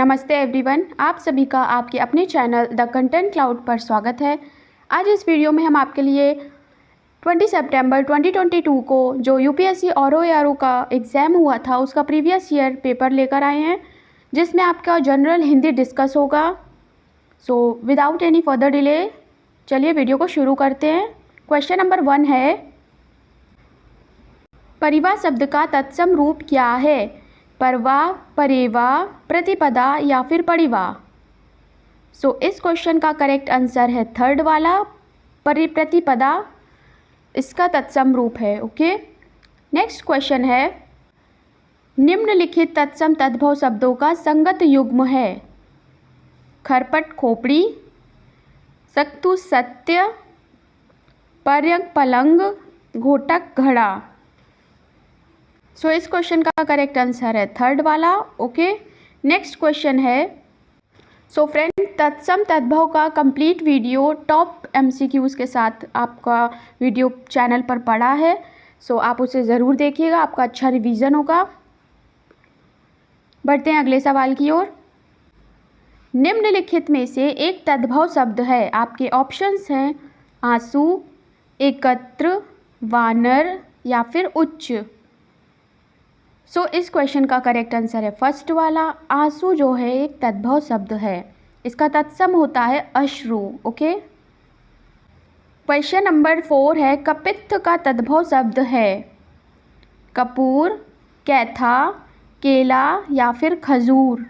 नमस्ते एवरीवन, आप सभी का आपके अपने चैनल द कंटेंट क्लाउड पर स्वागत है। आज इस वीडियो में हम आपके लिए 20 सितंबर 2022 को जो यूपीएससी और ओएआरओ का एग्ज़ाम हुआ था उसका प्रीवियस ईयर पेपर लेकर आए हैं, जिसमें आपका जनरल हिंदी डिस्कस होगा। So without any further delay चलिए वीडियो को शुरू करते हैं। क्वेश्चन नंबर 1 है, परिवार शब्द का तत्सम रूप क्या है? परवा, परेवा, प्रतिपदा या फिर परिवार। सो इस क्वेश्चन का करेक्ट आंसर है थर्ड वाला, प्रतिपदा इसका तत्सम रूप है। ओके, नेक्स्ट क्वेश्चन है, निम्नलिखित तत्सम तद्भव शब्दों का संगत युग्म है? खरपट खोपड़ी, सक्तु सत्य, पर्यंक पलंग, घोटक घड़ा। सो इस क्वेश्चन का करेक्ट आंसर है थर्ड वाला। ओके, नेक्स्ट क्वेश्चन है, सो फ्रेंड तत्सम तद्भव का कंप्लीट वीडियो टॉप एमसीक्यूज़ के साथ आपका वीडियो चैनल पर पड़ा है। सो आप उसे ज़रूर देखिएगा, आपका अच्छा रिवीजन होगा। बढ़ते हैं अगले सवाल की ओर। निम्नलिखित में से एक तद्भव शब्द है। आपके ऑप्शंस हैं आंसू, एकत्र, वानर या फिर उच्च। सो इस क्वेश्चन का करेक्ट आंसर है फर्स्ट वाला, आंसू जो है एक तद्भव शब्द है, इसका तत्सम होता है अश्रु। ओके, क्वेश्चन नंबर 4 है, कपित्थ का तद्भव शब्द है? कपूर, कैथा, केला या फिर खजूर।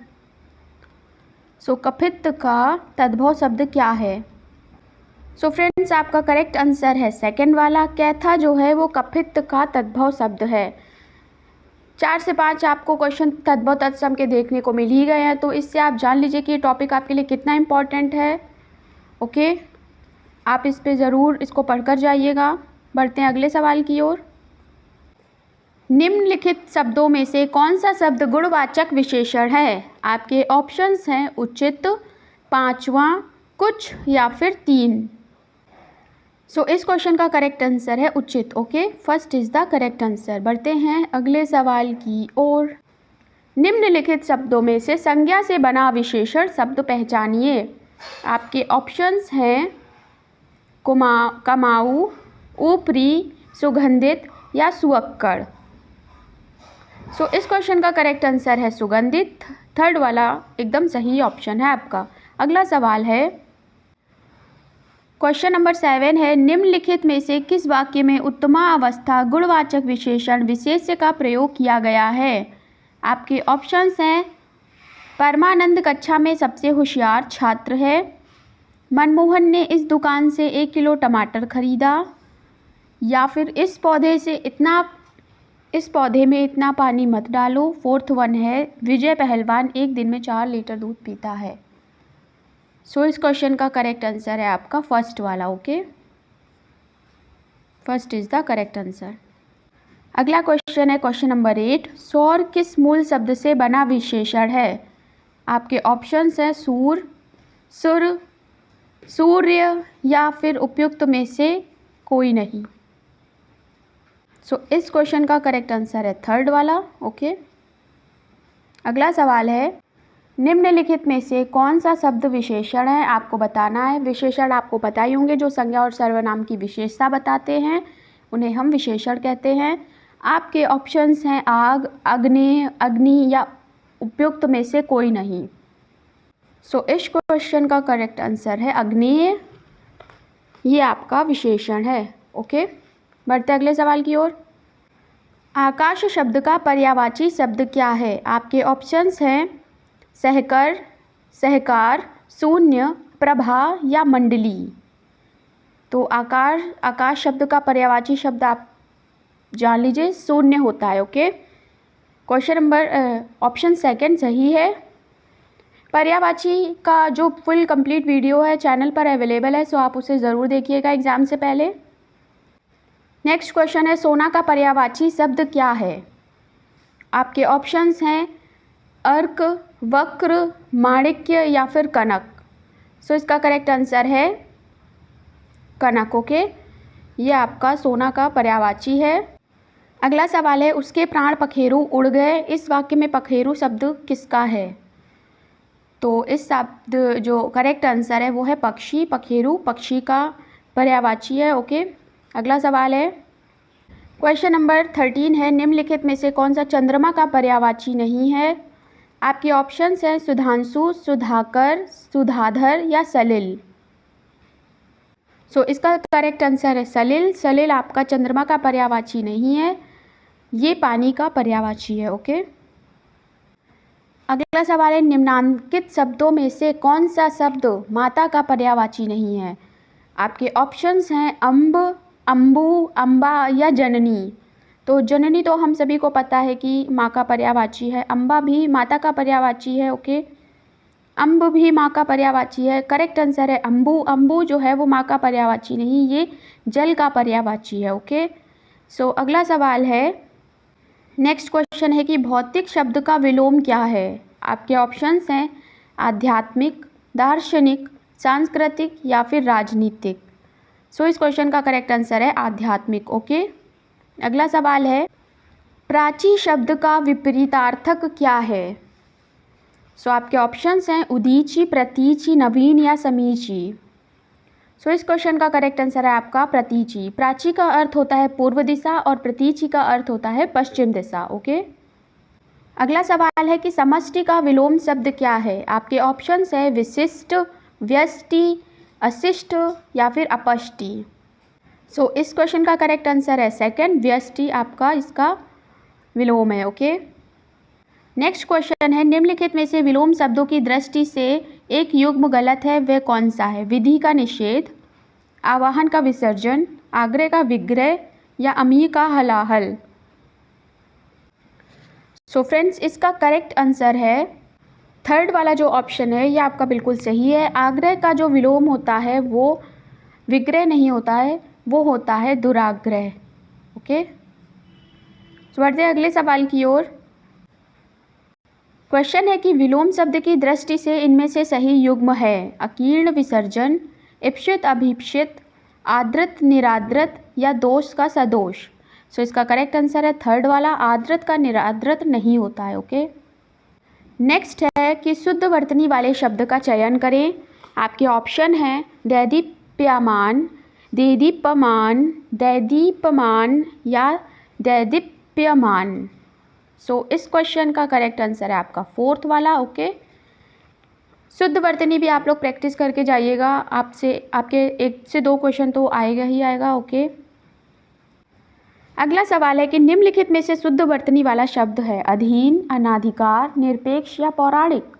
सो कपित्थ का तद्भव शब्द क्या है? सो फ्रेंड्स आपका करेक्ट आंसर है सेकंड वाला, कैथा जो है वो कपित्थ का तद्भव शब्द है। 4 से 5 आपको क्वेश्चन तद्भव तत्सम के देखने को मिल ही गए हैं, तो इससे आप जान लीजिए कि ये टॉपिक आपके लिए कितना इम्पॉर्टेंट है। ओके, आप इस पे ज़रूर इसको पढ़कर जाइएगा। बढ़ते हैं अगले सवाल की ओर। निम्नलिखित शब्दों में से कौन सा शब्द गुणवाचक विशेषण है? आपके ऑप्शंस हैं उचित, पांचवा, कुछ या फिर तीन। सो इस क्वेश्चन का करेक्ट आंसर है उचित। Okay, first is the correct answer. बढ़ते हैं अगले सवाल की ओर। निम्नलिखित शब्दों में से संज्ञा से बना विशेषण शब्द पहचानिए। आपके ऑप्शंस हैं कमाऊ, ऊपरी, सुगंधित या सुअक्कड़। सो इस क्वेश्चन का करेक्ट आंसर है सुगंधित, थर्ड वाला एकदम सही ऑप्शन है आपका। अगला सवाल है, क्वेश्चन नंबर 7 है, निम्नलिखित में से किस वाक्य में उत्तमा अवस्था गुणवाचक विशेषण विशेष्य का प्रयोग किया गया है? आपके ऑप्शंस हैं परमानंद कक्षा में सबसे होशियार छात्र है, मनमोहन ने इस दुकान से 1 किलो टमाटर खरीदा, या फिर इस पौधे में इतना पानी मत डालो। फोर्थ वन है, विजय पहलवान एक दिन में 4 लीटर दूध पीता है। सो इस क्वेश्चन का करेक्ट आंसर है आपका फर्स्ट वाला। Okay, first is the correct answer. अगला क्वेश्चन है क्वेश्चन नंबर 8, सौर किस मूल शब्द से बना विशेषण है? आपके ऑप्शंस हैं सूर, सुर, सूर्य या फिर उपयुक्त में से कोई नहीं। सो इस क्वेश्चन का करेक्ट आंसर है थर्ड वाला। ओके, अगला सवाल है, निम्नलिखित में से कौन सा शब्द विशेषण है? आपको बताना है। विशेषण आपको पता ही होंगे, जो संज्ञा और सर्वनाम की विशेषता बताते हैं उन्हें हम विशेषण कहते हैं। आपके ऑप्शंस हैं आग, अग्नि, अग्नि या उपयुक्त में से कोई नहीं। सो इस क्वेश्चन का करेक्ट आंसर है अग्नेय, ये आपका विशेषण है। ओके, बढ़ते अगले सवाल की ओर। आकाश शब्द का पर्यायवाची शब्द क्या है? आपके ऑप्शंस हैं सहकर, सहकार, शून्य, प्रभा या मंडली। तो आकाश शब्द का पर्यायवाची शब्द आप जान लीजिए शून्य होता है। Okay, question number option second सही है। पर्यायवाची का जो फुल कंप्लीट वीडियो है चैनल पर अवेलेबल है, सो आप उसे ज़रूर देखिएगा एग्ज़ाम से पहले। नेक्स्ट क्वेश्चन है, सोना का पर्यायवाची शब्द क्या है? आपके ऑप्शंस हैं अर्क, वक्र, माणिक्य या फिर कनक। सो इसका करेक्ट आंसर है कनक। ओके, ये आपका सोना का पर्यायवाची है। अगला सवाल है, उसके प्राण पखेरु उड़ गए, इस वाक्य में पखेरु शब्द किसका है? तो इस शब्द जो करेक्ट आंसर है वो है पक्षी, पखेरु, पक्षी का पर्यायवाची है। ओके, अगला सवाल है क्वेश्चन नंबर 13 है निम्नलिखित में से कौन सा चंद्रमा का पर्यायवाची नहीं है। आपके ऑप्शंस हैं सुधांशु, सुधाकर, सुधाधर या सलिल। सो इसका करेक्ट आंसर है सलिल। सलिल आपका चंद्रमा का पर्यायवाची नहीं है, ये पानी का पर्यायवाची है। ओके, अगला सवाल है निम्नांकित शब्दों में से कौन सा शब्द माता का पर्यायवाची नहीं है। आपके ऑप्शंस हैं अम्ब, अम्बु, अम्बा या जननी। तो जननी तो हम सभी को पता है कि माँ का पर्यायवाची है, अम्बा भी माता का पर्यायवाची है। ओके, अम्ब भी माँ का पर्यायवाची है। करेक्ट आंसर है अम्बु। अम्बु जो है वो माँ का पर्यायवाची नहीं, ये जल का पर्यायवाची है। ओके, सो अगला सवाल है, नेक्स्ट क्वेश्चन है कि भौतिक शब्द का विलोम क्या है। आपके ऑप्शंस हैं आध्यात्मिक, दार्शनिक, सांस्कृतिक या फिर राजनीतिक। सो इस क्वेश्चन का करेक्ट आंसर है आध्यात्मिक। ओके, अगला सवाल है प्राची शब्द का विपरीतार्थक क्या है। सो आपके ऑप्शंस हैं उदीची, प्रतीची, नवीन या समीची। सो इस क्वेश्चन का करेक्ट आंसर है आपका प्रतीची। प्राची का अर्थ होता है पूर्व दिशा और प्रतीची का अर्थ होता है पश्चिम दिशा। ओके, अगला सवाल है कि समष्टि का विलोम शब्द क्या है। आपके ऑप्शंस है विशिष्ट, व्यष्टि, अशिष्ट या फिर अपष्टि। सो इस क्वेश्चन का करेक्ट आंसर है सेकंड, व्यष्टि आपका इसका विलोम है। ओके, नेक्स्ट क्वेश्चन है निम्नलिखित में से विलोम शब्दों की दृष्टि से एक युग्म गलत है, वह कौन सा है। विधि का निषेध, आवाहन का विसर्जन, आग्रह का विग्रह या अमीर का हलाहल। सो फ्रेंड्स इसका करेक्ट आंसर है थर्ड वाला जो ऑप्शन है ये आपका बिल्कुल सही है। आग्रह का जो विलोम होता है वो विग्रह नहीं होता है, वो होता है दुराग्रह। ओके, सो बढ़ते हैं अगले सवाल की ओर। क्वेश्चन है कि विलोम शब्द की दृष्टि से इनमें से सही युग्म है अकीर्ण विसर्जन, इप्सित अभिप्सित, आदृत निरादृत या दोष का सदोष। सो इसका करेक्ट आंसर है थर्ड वाला, आदृत का निरादृत नहीं होता है। ओके, नेक्स्ट है कि शुद्ध वर्तनी वाले शब्द का चयन करें। आपके ऑप्शन हैं दैदीप्यमान, देदीप्यमान, दैदीप्यमान या दैदीप्यमान। सो इस क्वेश्चन का करेक्ट आंसर है आपका फोर्थ वाला। ओके, शुद्ध वर्तनी भी आप लोग प्रैक्टिस करके जाइएगा, आपसे आपके 1 से 2 क्वेश्चन तो आएगा ही आएगा। ओके, अगला सवाल है कि निम्नलिखित में से शुद्ध वर्तनी वाला शब्द है अधीन, अनाधिकार, निरपेक्ष या पौराणिक।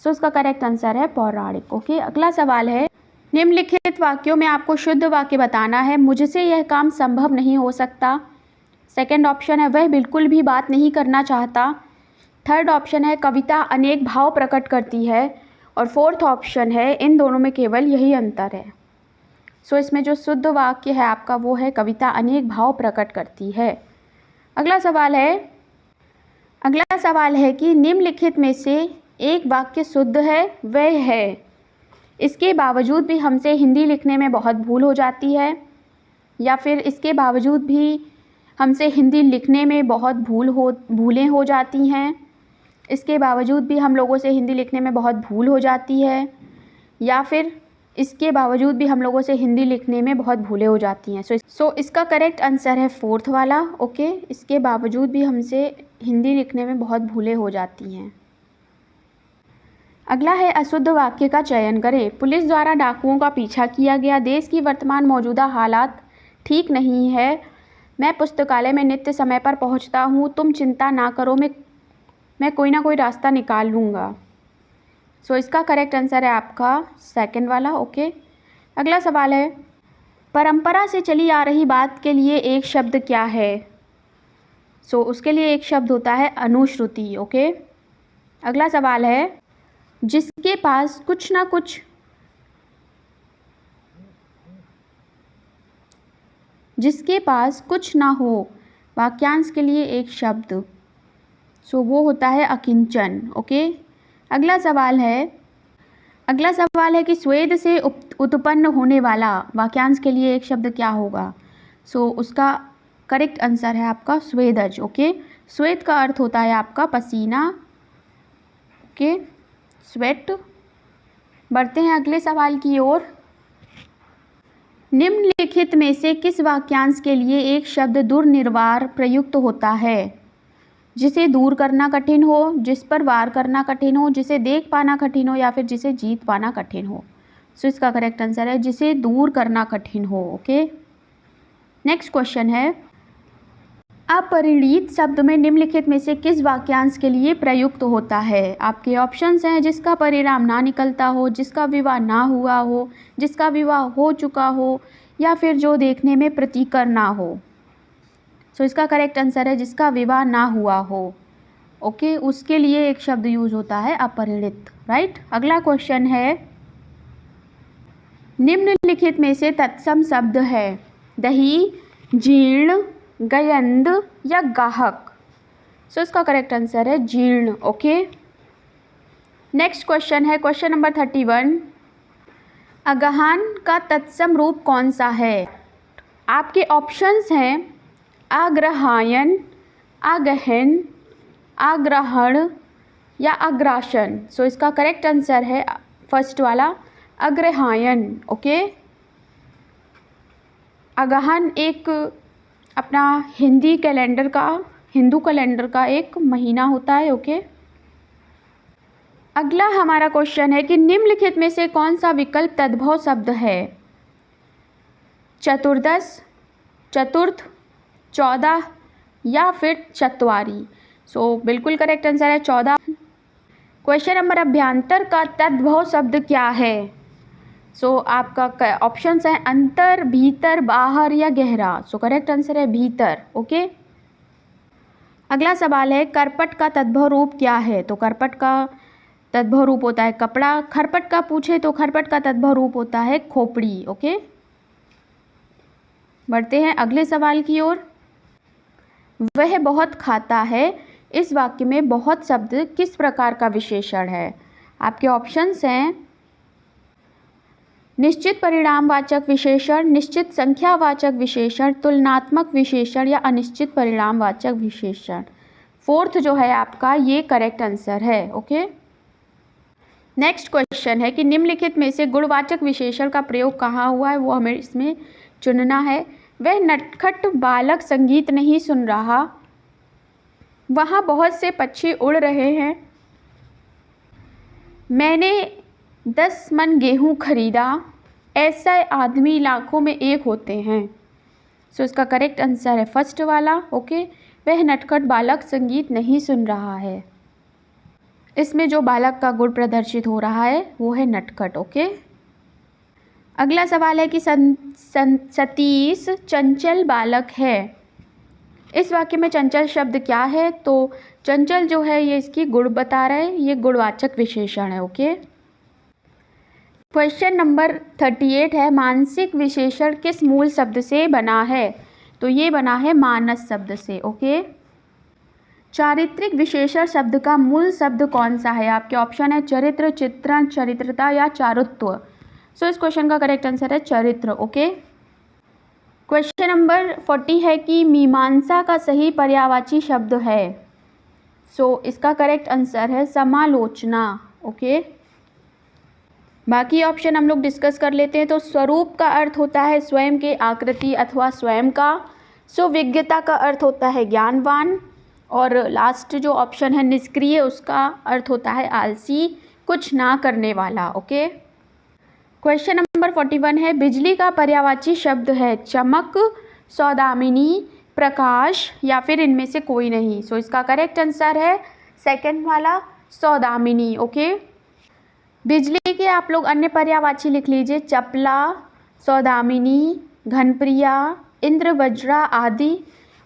सो इसका करेक्ट आंसर है पौराणिक। ओके, अगला सवाल है निम्नलिखित वाक्यों में आपको शुद्ध वाक्य बताना है। मुझसे यह काम संभव नहीं हो सकता। सेकंड ऑप्शन है वह बिल्कुल भी बात नहीं करना चाहता। थर्ड ऑप्शन है कविता अनेक भाव प्रकट करती है। और फोर्थ ऑप्शन है इन दोनों में केवल यही अंतर है। सो इसमें जो शुद्ध वाक्य है आपका वो है कविता अनेक भाव प्रकट करती है। अगला सवाल है कि निम्नलिखित में से एक वाक्य शुद्ध है, वह है इसके बावजूद भी हमसे हिंदी लिखने में बहुत भूल हो जाती है, या फिर इसके बावजूद भी हमसे हिंदी लिखने में बहुत भूलें हो जाती हैं, इसके बावजूद भी हम लोगों से हिंदी लिखने में बहुत भूल हो जाती है, या फिर इसके बावजूद भी हम लोगों से हिंदी लिखने में बहुत भूलें हो जाती हैं। सो इसका करेक्ट आंसर है फोर्थ वाला। ओके, इसके बावजूद भी हमसे हिंदी लिखने में बहुत भूलें हो जाती हैं। अगला है अशुद्ध वाक्य का चयन करें। पुलिस द्वारा डाकुओं का पीछा किया गया, देश की वर्तमान मौजूदा हालात ठीक नहीं है, मैं पुस्तकालय में नित्य समय पर पहुंचता हूं, तुम चिंता ना करो, मैं कोई ना कोई रास्ता निकाल लूँगा। सो इसका करेक्ट आंसर है आपका सेकंड वाला। ओके, अगला सवाल है परंपरा से चली आ रही बात के लिए एक शब्द क्या है। सो उसके लिए एक शब्द होता है अनुश्रुति। ओके, अगला सवाल है जिसके पास कुछ ना हो वाक्यांश के लिए एक शब्द, सो वो होता है अकिंचन। ओके, अगला सवाल है कि स्वेद से उत्पन्न होने वाला वाक्यांश के लिए एक शब्द क्या होगा। सो उसका करेक्ट आंसर है आपका स्वेदज। ओके, स्वेद का अर्थ होता है आपका पसीना। Okay, sweat. बढ़ते हैं अगले सवाल की ओर। निम्नलिखित में से किस वाक्यांश के लिए एक शब्द दुर्निवार प्रयुक्त होता है? जिसे दूर करना कठिन हो, जिस पर वार करना कठिन हो, जिसे देख पाना कठिन हो, या फिर जिसे जीत पाना कठिन हो। सो इसका करेक्ट आंसर है जिसे दूर करना कठिन हो। ओके, नेक्स्ट क्वेश्चन है, अपरिणीत शब्द में निम्नलिखित में से किस वाक्यांश के लिए प्रयुक्त होता है? आपके ऑप्शंस हैं जिसका परिणाम ना निकलता हो, जिसका विवाह ना हुआ हो, जिसका विवाह हो चुका हो, या फिर जो देखने में प्रतिकर ना हो। सो इसका करेक्ट आंसर है जिसका विवाह ना हुआ हो। ओके, उसके लिए एक शब्द यूज होता है अपरिणित, राइट। अगला क्वेश्चन है, निम्नलिखित में से तत्सम शब्द है दही, जीर्ण, गयंद या गाहक। सो इसका करेक्ट आंसर है जीर्ण। ओके, नेक्स्ट क्वेश्चन है क्वेश्चन नंबर 31, अगहन का तत्सम रूप कौन सा है? आपके ऑप्शंस हैं आग्रहायन, आगहन, आग्रहण या अग्रासन। सो इसका करेक्ट आंसर है फर्स्ट वाला, अग्रहायन। ओके, अगहन एक अपना हिंदू कैलेंडर का एक महीना होता है। ओके, अगला हमारा क्वेश्चन है कि निम्नलिखित में से कौन सा विकल्प तद्भव शब्द है? चतुर्दश, चतुर्थ, 14 या फिर चत्वारी। सो बिल्कुल करेक्ट आंसर है 14। क्वेश्चन नंबर, अभ्यंतर का तद्भव शब्द क्या है? सो आपका ऑप्शंस है अंतर, भीतर, बाहर या गहरा। सो करेक्ट आंसर है भीतर। ओके, अगला सवाल है, करपट का तद्भव रूप क्या है? तो करपट का तद्भव रूप होता है कपड़ा। खरपट का पूछे तो खरपट का तद्भव रूप होता है खोपड़ी। ओके, बढ़ते हैं अगले सवाल की ओर। वह बहुत खाता है, इस वाक्य में बहुत शब्द किस प्रकार का विशेषण है? आपके ऑप्शंस हैं निश्चित परिणामवाचक विशेषण, निश्चित संख्यावाचक विशेषण, तुलनात्मक विशेषण या अनिश्चित परिणामवाचक विशेषण। फोर्थ जो है आपका ये करेक्ट आंसर है। ओके, नेक्स्ट क्वेश्चन है कि निम्नलिखित में से गुणवाचक विशेषण का प्रयोग कहाँ हुआ है? वो हमें इसमें चुनना है। वह नटखट बालक संगीत नहीं सुन रहा, वहाँ बहुत से पक्षी उड़ रहे हैं, मैंने 10 मन गेहूँ खरीदा, ऐसा आदमी लाखों में एक होते हैं। सो इसका करेक्ट आंसर है फर्स्ट वाला। ओके, वह नटखट बालक संगीत नहीं सुन रहा है। इसमें जो बालक का गुण प्रदर्शित हो रहा है वो है नटखट। ओके, अगला सवाल है कि सतीश चंचल बालक है, इस वाक्य में चंचल शब्द क्या है? तो चंचल जो है ये इसकी गुण बता रहा है, ये गुणवाचक विशेषण है। ओके, क्वेश्चन नंबर 38 है, मानसिक विशेषण किस मूल शब्द से बना है? तो ये बना है मानस शब्द से। ओके, चारित्रिक विशेषण शब्द का मूल शब्द कौन सा है? आपके ऑप्शन है चरित्र, चित्रण, चरित्रता या चारुत्व। सो इस क्वेश्चन का करेक्ट आंसर है चरित्र। ओके, क्वेश्चन नंबर 40 है कि मीमांसा का सही पर्यायवाची शब्द है। सो इसका करेक्ट आंसर है समालोचना। ओके, बाकी ऑप्शन हम लोग डिस्कस कर लेते हैं। तो स्वरूप का अर्थ होता है स्वयं के, आकृति अथवा स्वयं का। सुविज्ञता का अर्थ होता है ज्ञानवान, और लास्ट जो ऑप्शन है निष्क्रिय, उसका अर्थ होता है आलसी, कुछ ना करने वाला। ओके, क्वेश्चन नंबर 41 है, बिजली का पर्यायवाची शब्द है चमक, सौदामिनी, प्रकाश या फिर इनमें से कोई नहीं। सो इसका करेक्ट आंसर है सेकंड वाला, सौदामिनी। ओके, बिजली के आप लोग अन्य पर्यायवाची लिख लीजिए, चपला, सौदामिनी, घनप्रिया, इंद्रवज्रा आदि।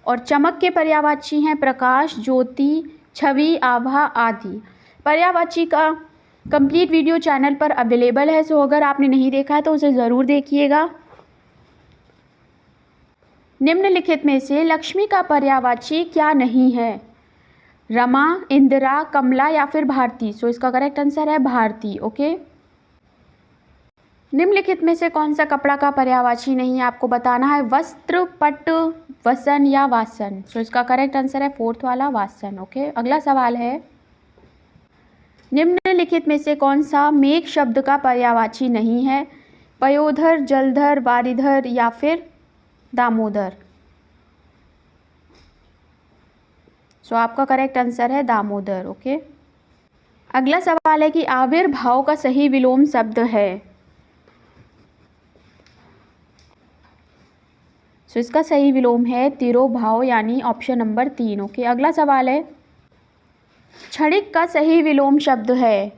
और चमक के पर्यायवाची हैं प्रकाश, ज्योति, छवि, आभा आदि। पर्यायवाची का कंप्लीट वीडियो चैनल पर अवेलेबल है, सो अगर आपने नहीं देखा है तो उसे ज़रूर देखिएगा। निम्नलिखित में से लक्ष्मी का पर्यायवाची क्या नहीं है? रमा, इंदिरा, कमला या फिर भारती। सो इसका करेक्ट आंसर है भारती। ओके, निम्नलिखित में से कौन सा कपड़ा का पर्यायवाची नहीं है? आपको बताना है वस्त्र, पट, वसन या वासन। सो इसका करेक्ट आंसर है फोर्थ वाला, वासन। ओके, अगला सवाल है, निम्न निम्नलिखित में से कौन सा मेघ शब्द का पर्यायवाची नहीं है? पयोधर, जलधर, बारिधर या फिर दामोदर? सो आपका करेक्ट आंसर है दामोदर। ओके। अगला सवाल है कि आविर्भाव का सही विलोम शब्द है। सो इसका सही विलोम है तिरोभाव, यानी ऑप्शन नंबर 3। ओके। अगला सवाल है क्षणिक का सही विलोम शब्द है।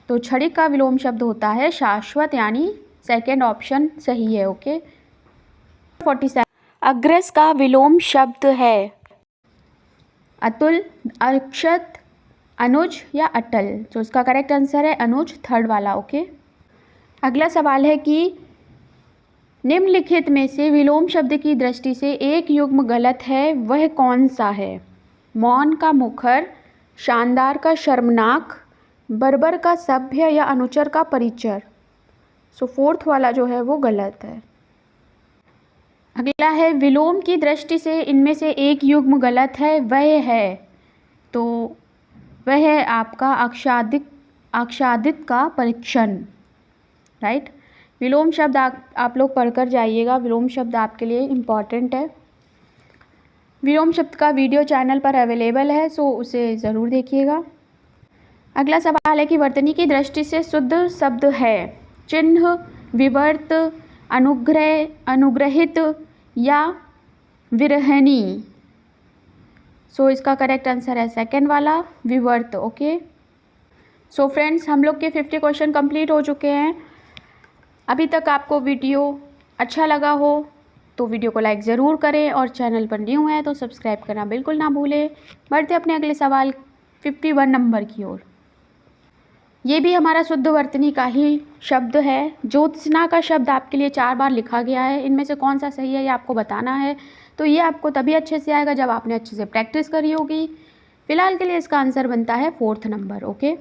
तो क्षणिक का विलोम शब्द होता है शाश्वत, यानी सेकेंड ऑप्शन सही है। ओके। 47 अग्रस का विलोम शब्द है अतुल, अक्षत, अनुज या अटल? तो इसका करेक्ट आंसर है अनुज, थर्ड वाला। ओके। अगला सवाल है कि निम्नलिखित में से विलोम शब्द की दृष्टि से एक युग्म गलत है, वह कौन सा है? मौन का मुखर, शानदार का शर्मनाक, बर्बर का सभ्य या अनुचर का परिचर? सो फोर्थ वाला जो है वो गलत है। अगला है विलोम की दृष्टि से इनमें से एक युग्म गलत है, वह है, तो वह है आपका आच्छादित का परीक्षण। राइट। विलोम शब्द आप लोग पढ़कर जाइएगा, विलोम शब्द आपके लिए इम्पॉर्टेंट है। विलोम शब्द का वीडियो चैनल पर अवेलेबल है, सो उसे ज़रूर देखिएगा। अगला सवाल है कि वर्तनी की दृष्टि से शुद्ध शब्द है चिन्ह, विवर्त, अनुग्रह, अनुग्रहित या विरहणी? सो इसका करेक्ट आंसर है सेकंड वाला, विवर्त। ओके। सो फ्रेंड्स, हम लोग के 50 क्वेश्चन कंप्लीट हो चुके हैं। अभी तक आपको वीडियो अच्छा लगा हो तो वीडियो को लाइक ज़रूर करें, और चैनल पर न्यू है तो सब्सक्राइब करना बिल्कुल ना भूलें। बढ़ते अपने अगले सवाल 51 नंबर की ओर। ये भी हमारा शुद्ध वर्तनी का ही शब्द है। ज्योत्सना का शब्द आपके लिए 4 बार लिखा गया है, इनमें से कौन सा सही है ये आपको बताना है। तो ये आपको तभी अच्छे से आएगा जब आपने अच्छे से प्रैक्टिस करी होगी। फिलहाल के लिए इसका आंसर बनता है 4th नंबर। ओके।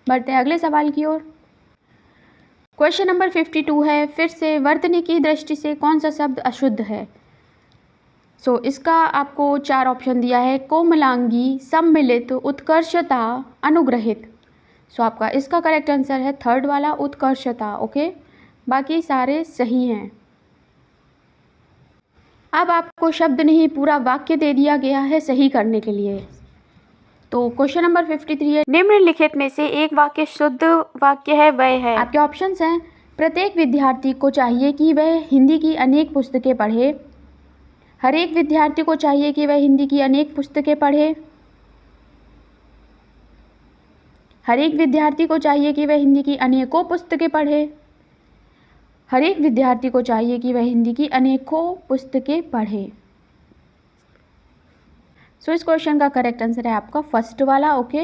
बढ़ते हैं अगले सवाल की ओर। क्वेश्चन नंबर 52 है, फिर से वर्तनी की दृष्टि से कौन सा शब्द अशुद्ध है? सो इसका आपको 4 ऑप्शन दिया है कोमलांगी, सम्मिलित, उत्कर्षता, अनुग्रहित। सो आपका इसका करेक्ट आंसर है थर्ड वाला, उत्कर्षता। ओके। बाकी सारे सही हैं। अब आपको शब्द नहीं पूरा वाक्य दे दिया गया है सही करने के लिए। तो क्वेश्चन नंबर 53 है, निम्नलिखित में से एक वाक्य शुद्ध वाक्य है, वह है। आपके ऑप्शंस हैं प्रत्येक विद्यार्थी को चाहिए कि वह हिंदी की अनेक पुस्तकें पढ़े, हर एक विद्यार्थी को चाहिए कि वह हिंदी की अनेक पुस्तकें पढ़े, हर एक विद्यार्थी को चाहिए कि वह हिंदी की अनेकों पुस्तकें पढ़े, हर एक विद्यार्थी को चाहिए कि वह हिंदी की अनेकों पुस्तकें पढ़े। सो इस क्वेश्चन का करेक्ट आंसर है आपका फर्स्ट वाला। ओके।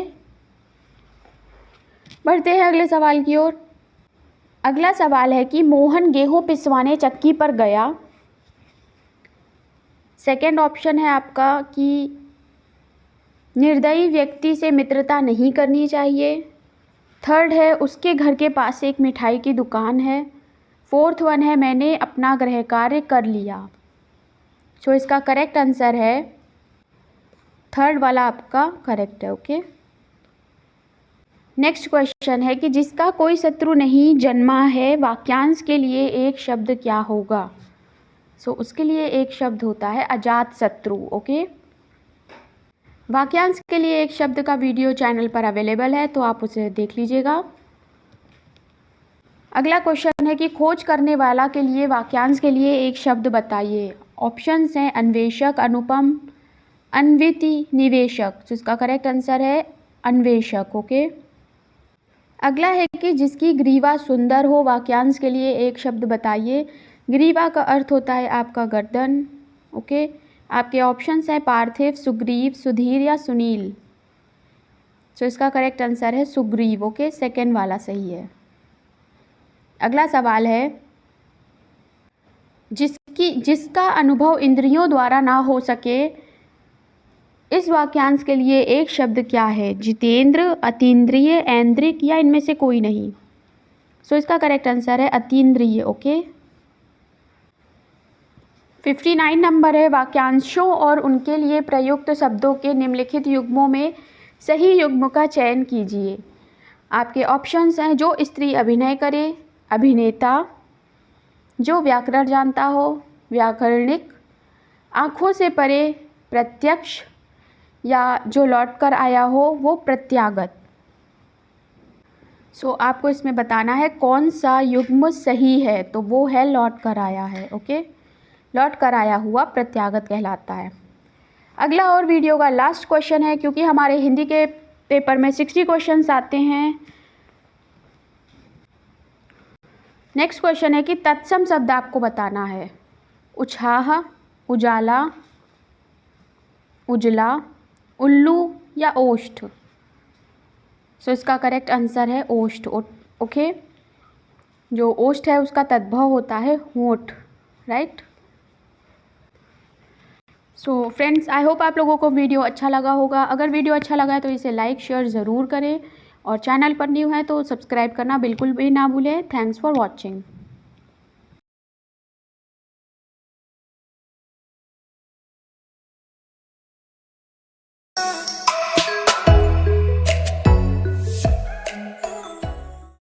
बढ़ते हैं अगले सवाल की ओर। अगला सवाल है कि मोहन गेहूं पिसवाने चक्की पर गया। सेकंड ऑप्शन है आपका कि निर्दयी व्यक्ति से मित्रता नहीं करनी चाहिए। थर्ड है उसके घर के पास एक मिठाई की दुकान है। फोर्थ वन है मैंने अपना गृह कार्य कर लिया। सो इसका करेक्ट आंसर है थर्ड वाला आपका करेक्ट है। ओके। नेक्स्ट क्वेश्चन है कि जिसका कोई शत्रु नहीं जन्मा है, वाक्यांश के लिए एक शब्द क्या होगा? सो उसके लिए एक शब्द होता है अजात शत्रु। ओके। वाक्यांश के लिए एक शब्द का वीडियो चैनल पर अवेलेबल है, तो आप उसे देख लीजिएगा। अगला क्वेश्चन है कि खोज करने वाला के लिए वाक्यांश के लिए एक शब्द बताइए। ऑप्शंस हैं अन्वेषक, अनुपम, अन्विति, निवेशक। तो इसका करेक्ट आंसर है अन्वेषक। ओके। अगला है कि जिसकी ग्रीवा सुंदर हो, वाक्यांश के लिए एक शब्द बताइए। ग्रीवा का अर्थ होता है आपका गर्दन। ओके। आपके ऑप्शंस हैं पार्थिव, सुग्रीव, सुधीर या सुनील। सो इसका करेक्ट आंसर है सुग्रीव। ओके। सेकेंड वाला सही है। अगला सवाल है जिसका अनुभव इंद्रियों द्वारा ना हो सके, इस वाक्यांश के लिए एक शब्द क्या है? जितेंद्र, अतीन्द्रिय, ऐन्द्रिक या इनमें से कोई नहीं। सो इसका करेक्ट आंसर है अतीन्द्रिय। ओके। 59 नंबर है, वाक्यांशों और उनके लिए प्रयुक्त शब्दों के निम्नलिखित युग्मों में सही युग्म का चयन कीजिए। आपके ऑप्शंस हैं जो स्त्री अभिनय करे, अभिनेता, जो व्याकरण जानता हो, व्याकरणिक, आँखों से परे, प्रत्यक्ष, या जो लौट कर आया हो वो प्रत्यागत। सो आपको इसमें बताना है कौन सा युग्म सही है, तो वो है लौट कर आया है। ओके, लौट कर आया हुआ प्रत्यागत कहलाता है। अगला और वीडियो का लास्ट क्वेश्चन है, क्योंकि हमारे हिंदी के पेपर में 60 क्वेश्चंस आते हैं। नेक्स्ट क्वेश्चन है कि तत्सम शब्द आपको बताना है। उछाह, उजाला, उजला, उल्लू या ओष्ठ। सो इसका करेक्ट आंसर है ओष्ठ। ओके, जो ओष्ठ है उसका तद्भव होता है होंठ, right. So friends, I hope आप लोगों को वीडियो अच्छा लगा होगा। अगर वीडियो अच्छा लगा है तो इसे लाइक शेयर ज़रूर करें, और चैनल पर न्यू है तो सब्सक्राइब करना बिल्कुल भी ना भूलें। Thanks for watching.